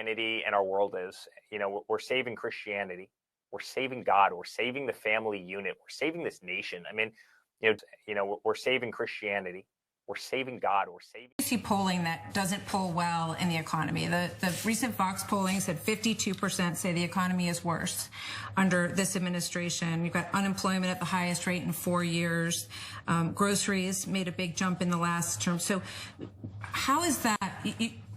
Christianity and our world is. We're saving Christianity. We're saving God. We're saving the family unit. We're saving this nation. I mean, we're saving Christianity. We're saving God. We're saving. You see polling that doesn't poll well in the economy. The recent Fox polling said 52% say the economy is worse under this administration. You've got unemployment at the highest rate in 4 years. Groceries made a big jump in the last term. So how is that?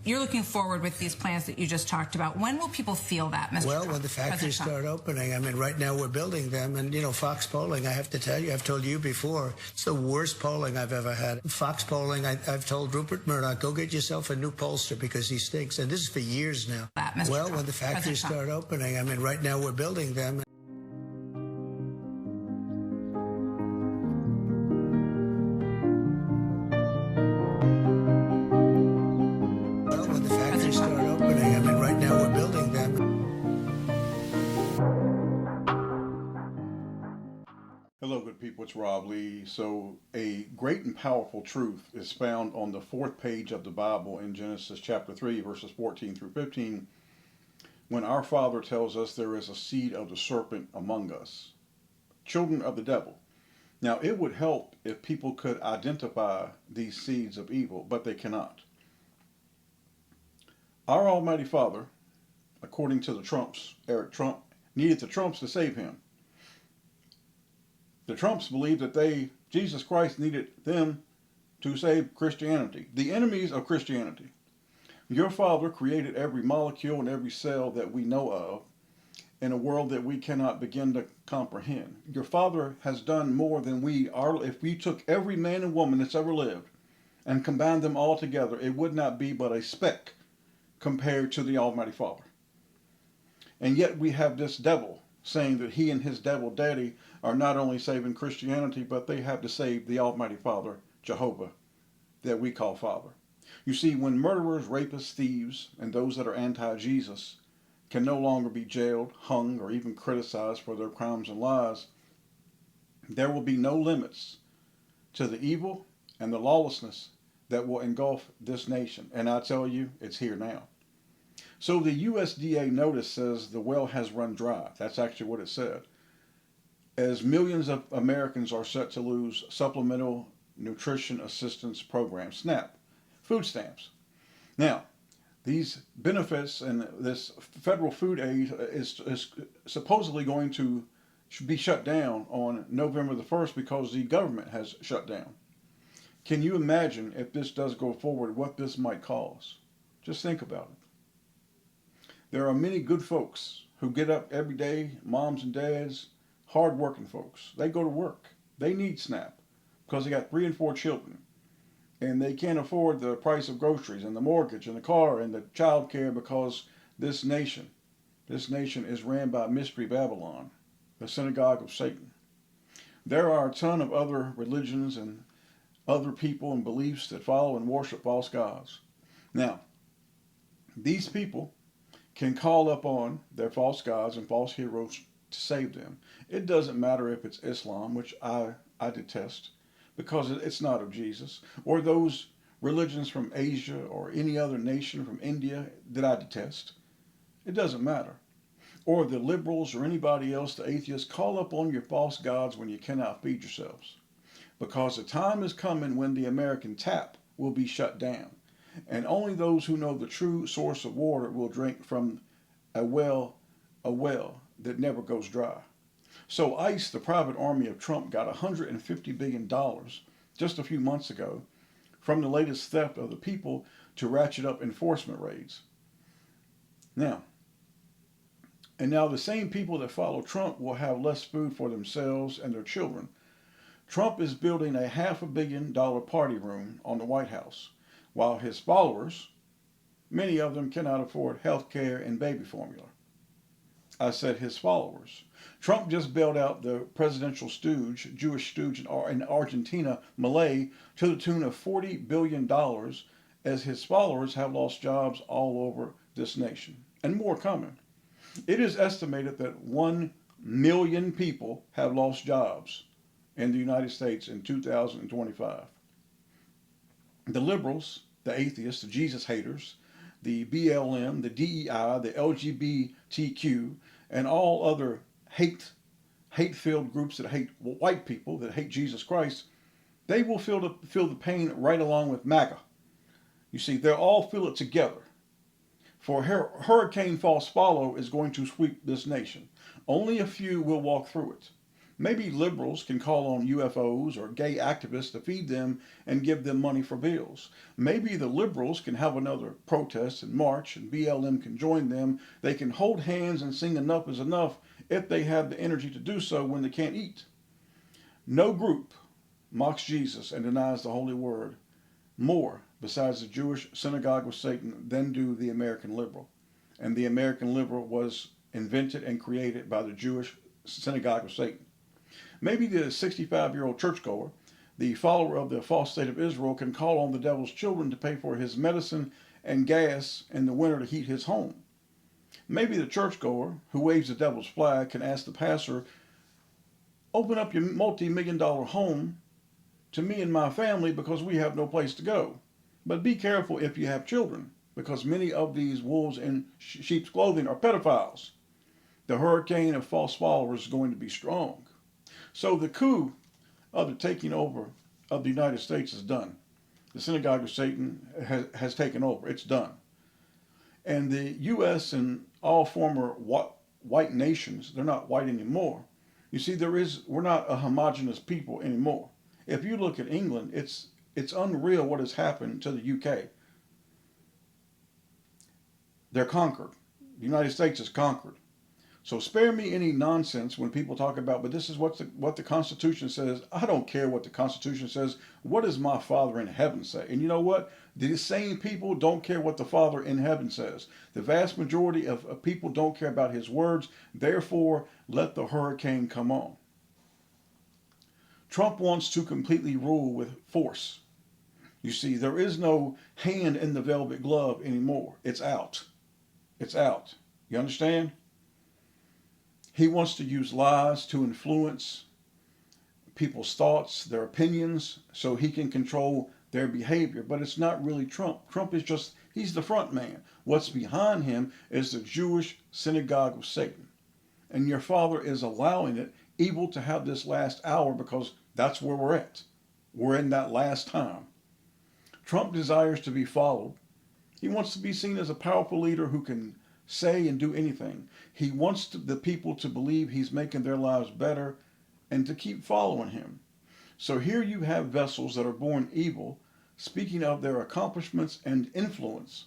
You're looking forward with these plans that you just talked about. When will people feel that, Mr. Well, Trump? when the factories start opening. I mean, right now we're building them. And, Fox polling, I have to tell you, I've told you before, it's the worst polling I've ever had. Fox polling, I've told Rupert Murdoch, go get yourself a new pollster because he stinks. And this is for years now. Well, when the factories start opening, I mean, right now we're building them. Hello, good people. It's Rob Lee. So, a great and powerful truth is found on the 4th page of the Bible in Genesis chapter 3, verses 14 through 15, when our Father tells us there is a seed of the serpent among us, children of the devil. Now, it would help if people could identify these seeds of evil, but they cannot. Our Almighty Father, according to the Trumps, Eric Trump, needed the Trumps to save him. The Trumps believed that Jesus Christ needed them to save Christianity, the enemies of Christianity. Your Father created every molecule and every cell that we know of in a world that we cannot begin to comprehend. Your Father has done more than we are. If we took every man and woman that's ever lived and combined them all together, it would not be but a speck compared to the Almighty Father. And yet we have this devil saying that he and his devil daddy are not only saving Christianity, but they have to save the Almighty Father, Jehovah, that we call Father. You see, when murderers, rapists, thieves, and those that are anti-Jesus can no longer be jailed, hung, or even criticized for their crimes and lies, there will be no limits to the evil and the lawlessness that will engulf this nation. And I tell you, it's here now. So the USDA notice says the well has run dry. That's actually what it said. As millions of Americans are set to lose Supplemental Nutrition Assistance Program, SNAP, food stamps. Now, these benefits and this federal food aid is supposedly going to be shut down on November the 1st because the government has shut down. Can you imagine if this does go forward, what this might cause? Just think about it. There are many good folks who get up every day, moms and dads, hard-working folks. They go to work. They need SNAP because they got 3 and 4 children. And they can't afford the price of groceries and the mortgage and the car and the child care because this nation is ran by Mystery Babylon, the synagogue of Satan. There are a ton of other religions and other people and beliefs that follow and worship false gods. Now, these people can call upon their false gods and false heroes to save them. It doesn't matter if it's Islam, which I detest, because it's not of Jesus, or those religions from Asia or any other nation from India that I detest. It doesn't matter. Or the liberals or anybody else, the atheists, call upon your false gods when you cannot feed yourselves. Because the time is coming when the American tap will be shut down. And only those who know the true source of water will drink from a well that never goes dry. So ICE, the private army of Trump, got $150 billion just a few months ago from the latest theft of the people to ratchet up enforcement raids. Now the same people that follow Trump will have less food for themselves and their children. Trump is building a $500 million party room on the White House, while his followers, many of them cannot afford health care and baby formula. I said his followers. Trump just bailed out the presidential stooge, Jewish stooge in Argentina, Malay, to the tune of $40 billion, as his followers have lost jobs all over this nation, and more coming. It is estimated that 1 million people have lost jobs in the United States in 2025. The liberals, the atheists, the Jesus haters, the BLM, the DEI, the LGBTQ, and all other hate-filled groups that hate white people, that hate Jesus Christ, they will feel the pain right along with MAGA. You see, they'll all feel it together. For Hurricane False Follow is going to sweep this nation. Only a few will walk through it. Maybe liberals can call on UFOs or gay activists to feed them and give them money for bills. Maybe the liberals can have another protest and march and BLM can join them. They can hold hands and sing Enough is Enough if they have the energy to do so when they can't eat. No group mocks Jesus and denies the holy word more besides the Jewish synagogue of Satan than do the American liberal. And the American liberal was invented and created by the Jewish synagogue of Satan. Maybe the 65-year-old churchgoer, the follower of the false state of Israel, can call on the devil's children to pay for his medicine and gas in the winter to heat his home. Maybe the churchgoer who waves the devil's flag can ask the pastor, open up your multi-million-dollar home to me and my family because we have no place to go. But be careful if you have children, because many of these wolves in sheep's clothing are pedophiles. The hurricane of false followers is going to be strong. So the coup of the taking over of the United States is done. The synagogue of Satan has taken over. It's done. And the U.S. and all former white nations, they're not white anymore. You see, we're not a homogenous people anymore. If you look at England, it's unreal what has happened to the UK. They're conquered. The United States is conquered. So spare me any nonsense when people talk about, but this is what the Constitution says. I don't care what the Constitution says. What does my Father in heaven say? And you know what? These same people don't care what the Father in heaven says. The vast majority of people don't care about his words. Therefore, let the hurricane come on. Trump wants to completely rule with force. You see, there is no hand in the velvet glove anymore. It's out. It's out. You understand? He wants to use lies to influence people's thoughts, their opinions, so he can control their behavior. But it's not really Trump. Trump is just, he's the front man. What's behind him is the Jewish synagogue of Satan. And your father is allowing it, evil, to have this last hour because that's where we're at. We're in that last time. Trump desires to be followed. He wants to be seen as a powerful leader who can say and do anything. He wants the people to believe he's making their lives better and to keep following him. So here you have vessels that are born evil, speaking of their accomplishments and influence.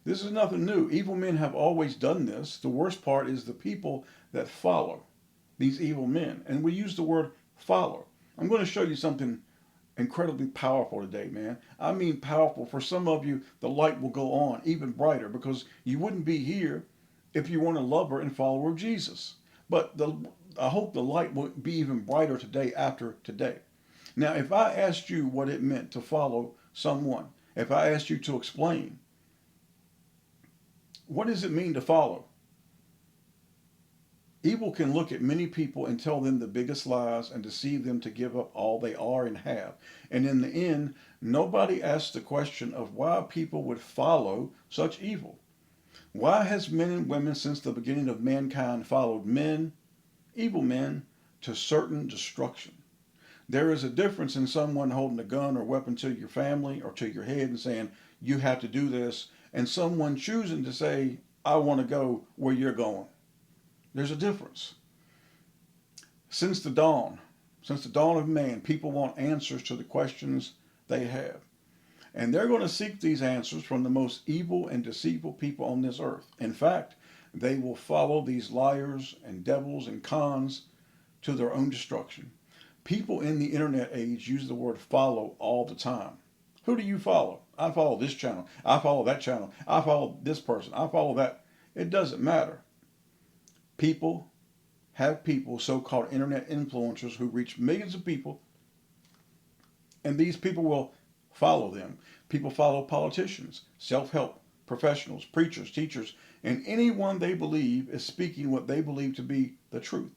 This is nothing new. Evil men have always done this. The worst part is the people that follow these evil men. And we use the word follow. I'm going to show you something incredibly powerful today, man. I mean powerful. For some of you, the light will go on even brighter because you wouldn't be here if you weren't a lover and follower of Jesus. But I hope the light will be even brighter today after today. Now, if I asked you what it meant to follow someone, if I asked you to explain, what does it mean to follow? Evil can look at many people and tell them the biggest lies and deceive them to give up all they are and have. And in the end, nobody asks the question of why people would follow such evil. Why has men and women since the beginning of mankind followed men, evil men, to certain destruction? There is a difference in someone holding a gun or weapon to your family or to your head and saying, you have to do this, and someone choosing to say, I want to go where you're going. There's a difference. Since the dawn of man, people want answers to the questions they have. And they're going to seek these answers from the most evil and deceitful people on this earth. In fact, they will follow these liars and devils and cons to their own destruction. People in the internet age use the word follow all the time. Who do you follow? I follow this channel. I follow that channel. I follow this person. I follow that. It doesn't matter. People have people, so-called internet influencers, who reach millions of people, and these people will follow them. People follow politicians, self-help, professionals, preachers, teachers, and anyone they believe is speaking what they believe to be the truth.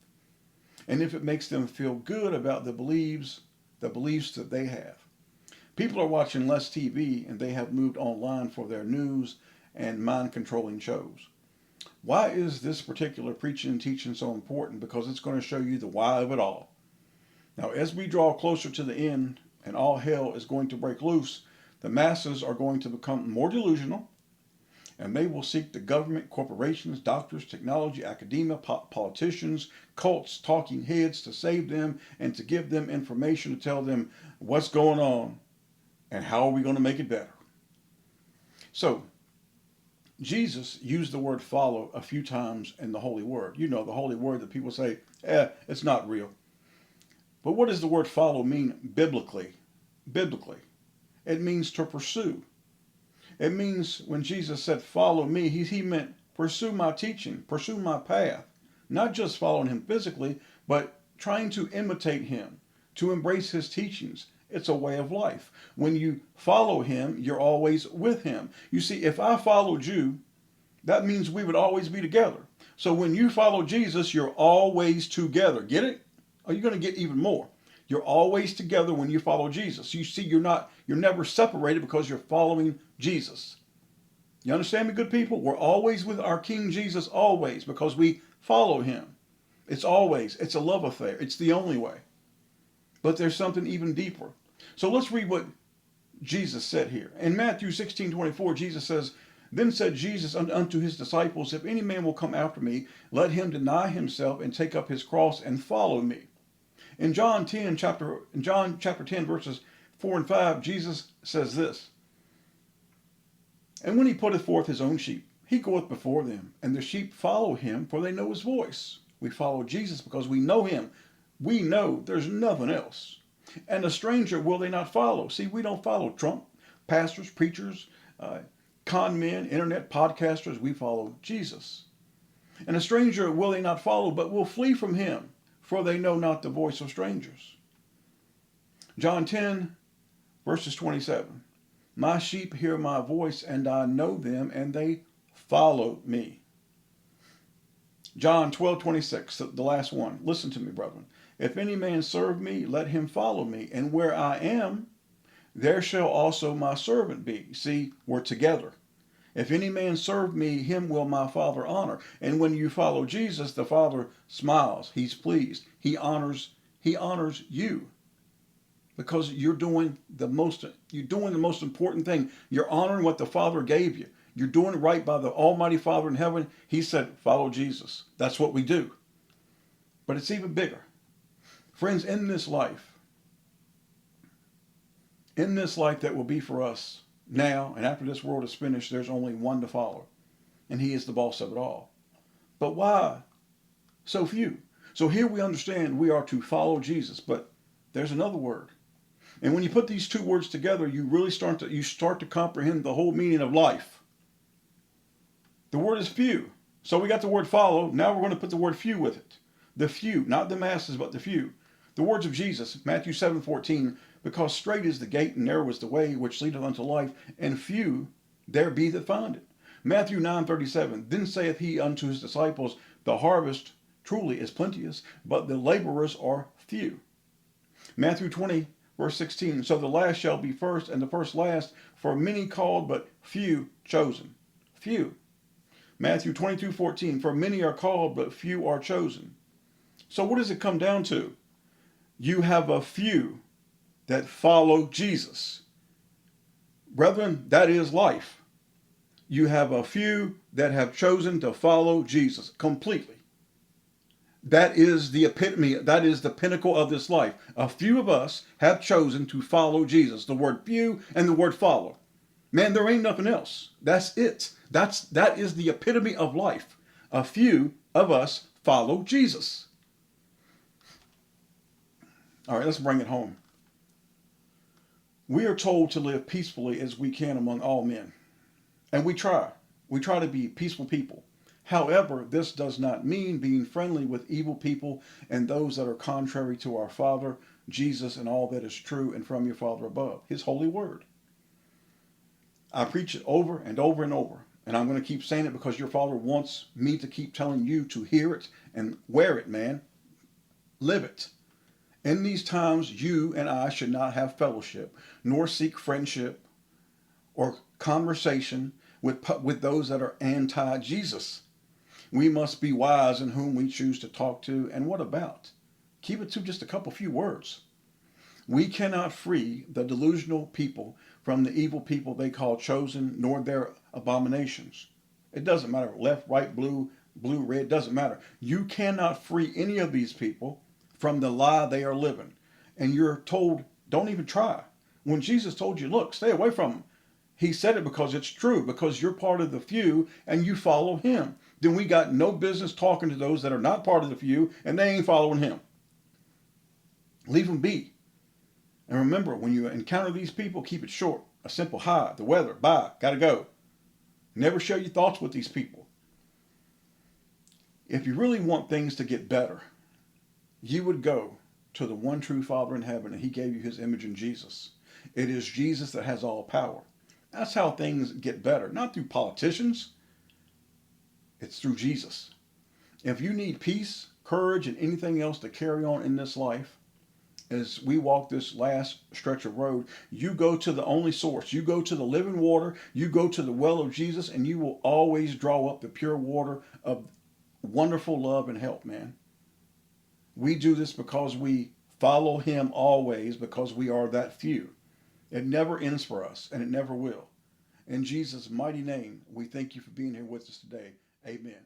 And if it makes them feel good about the beliefs that they have. People are watching less TV, and they have moved online for their news and mind-controlling shows. Why is this particular preaching and teaching so important? Because it's going to show you the why of it all. Now, as we draw closer to the end and all hell is going to break loose, the masses are going to become more delusional, and they will seek the government, corporations, doctors, technology, academia, politicians, cults, talking heads to save them and to give them information to tell them what's going on and how are we going to make it better. So, Jesus used the word follow a few times in the Holy Word. You know, the Holy Word that people say, it's not real. But what does the word follow mean biblically? Biblically, it means to pursue. It means when Jesus said, follow me, he meant pursue my teaching, pursue my path. Not just following him physically, but trying to imitate him, to embrace his teachings. It's a way of life. When you follow him, you're always with him. You see, if I followed you, that means we would always be together. So when you follow Jesus, you're always together. Get it? Or you're going to get even more. You're always together when you follow Jesus. You see, you're never separated because you're following Jesus. You understand me, good people? We're always with our King Jesus, always, because we follow him. It's a love affair. It's the only way. But there's something even deeper. So let's read what Jesus said here. In Matthew 16:24, Jesus says, then said Jesus unto his disciples, if any man will come after me, let him deny himself and take up his cross and follow me. In John chapter 10, verses 4 and 5, Jesus says this, and when he putteth forth his own sheep, he goeth before them, and the sheep follow him, for they know his voice. We follow Jesus because we know him. We know there's nothing else. And a stranger will they not follow. See, we don't follow Trump, pastors, preachers, con men, internet podcasters. We follow Jesus. And a stranger will they not follow, but will flee from him, for they know not the voice of strangers. John 10, verses 27. My sheep hear my voice, and I know them, and they follow me. John 12:26, the last one. Listen to me, brethren. If any man serve me, let him follow me, and where I am, there shall also my servant be. See, we're together. If any man serve me, him will my Father honor. And when you follow Jesus, the Father smiles. He's pleased. He honors you. Because you're doing the most important thing. You're honoring what the Father gave you. You're doing it right by the Almighty Father in heaven. He said, follow Jesus. That's what we do. But it's even bigger. Friends, in this life that will be for us now, and after this world is finished, there's only one to follow. And he is the boss of it all. But why so few? So here we understand we are to follow Jesus, but there's another word. And when you put these two words together, you really start to comprehend the whole meaning of life. The word is few. So we got the word follow. Now we're going to put the word few with it. The few, not the masses, but the few. The words of Jesus, Matthew 7:14, because strait is the gate and narrow is the way which leadeth unto life, and few there be that find it. Matthew 9:37, then saith he unto his disciples, the harvest truly is plenteous, but the laborers are few. Matthew 20, verse 16, so the last shall be first, and the first last, for many called, but few chosen. Few. Matthew 22:14, for many are called, but few are chosen. So what does it come down to? You have a few that follow Jesus. Brethren, that is life. You have a few that have chosen to follow Jesus completely. That is the epitome, that is the pinnacle of this life. A few of us have chosen to follow Jesus. The word few and the word follow. Man, there ain't nothing else. That's it. That is the epitome of life. A few of us follow Jesus. All right, let's bring it home. We are told to live peacefully as we can among all men. And we try. We try to be peaceful people. However, this does not mean being friendly with evil people and those that are contrary to our Father, Jesus, and all that is true and from your Father above, his holy word. I preach it over and over and over. And I'm going to keep saying it because your Father wants me to keep telling you to hear it and wear it, man. Live it. In these times, you and I should not have fellowship, nor seek friendship or conversation with those that are anti-Jesus. We must be wise in whom we choose to talk to and what about. Keep it to just a couple few words. We cannot free the delusional people from the evil people they call chosen, nor their abominations. It doesn't matter, left, right, blue, red, doesn't matter. You cannot free any of these people from the lie they are living. And you're told, don't even try. When Jesus told you, look, stay away from them, he said it because it's true, because you're part of the few and you follow him. Then we got no business talking to those that are not part of the few and they ain't following him. Leave them be. And remember, when you encounter these people, keep it short. A simple hi, the weather, bye, gotta go. Never share your thoughts with these people. If you really want things to get better, you would go to the one true Father in heaven, and he gave you his image in Jesus. It is Jesus that has all power. That's how things get better. Not through politicians. It's through Jesus. If you need peace, courage, and anything else to carry on in this life, as we walk this last stretch of road, you go to the only source. You go to the living water. You go to the well of Jesus, and you will always draw up the pure water of wonderful love and help, man. We do this because we follow him always, because we are that few. It never ends for us, and it never will. In Jesus' mighty name, we thank you for being here with us today. Amen.